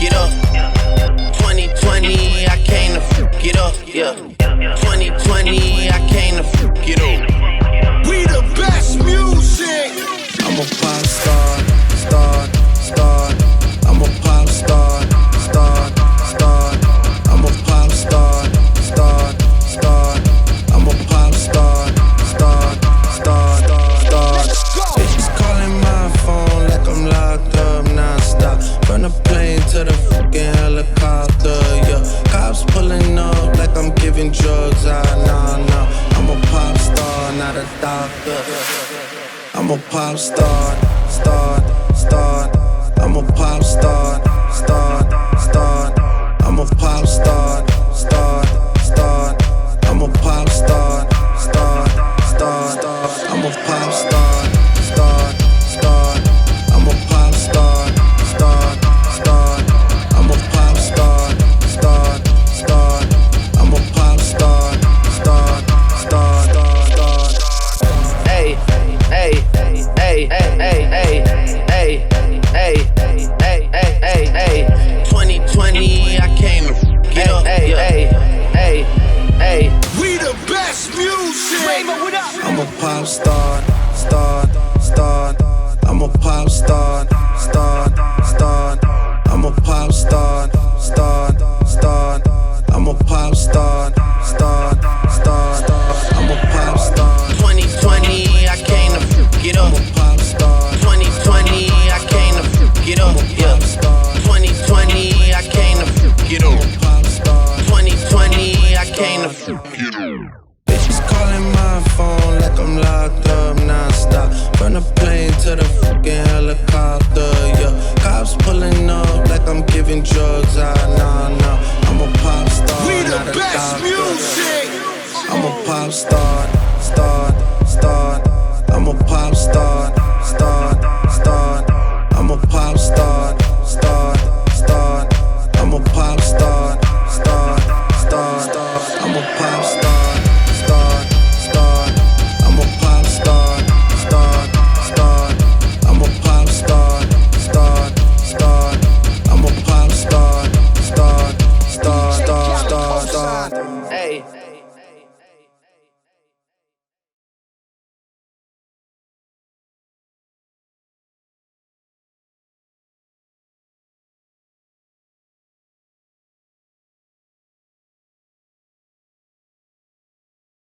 it up. 2020, I came to fuck it up, yeah. 2020, I came to fuck it up. We the best music. I'm a pop star, star. I'm a pop star, star. I'm a pop star, star. I'm a pop star, star. Bitches calling my phone like I'm locked up non-stop. From the plane to the fucking helicopter, yeah. Cops pulling up like I'm giving drugs, nah. I'm a pop star, not a doctor. I'm a pop star, star. I'm a pop star, star. I'm a pop star, star. I'm a pop star, star. I'm a pop star, star. I'm a pop star, star. I'm a pop star, star. I'm a pop star, star. Hey. 2020, I came to fuck it up, hey. We the best music. I'm a pop star, star. I'm a pop star, star. I'm a pop star, star. I'm a pop star, star. I'm a pop star. 2020, I came to fuck it up. I'm a pop star. 2020, I came to fuck it up, yeah. 2020, I came to fuck it up. 2020, I came to fuck it up. Bitches calling my phone like I'm locked up non-stop. From the plane to the fucking helicopter, yeah. Cops pulling up like I'm giving drugs, nah. I'm a pop star, We the not a best doctor. music. I'm a pop star,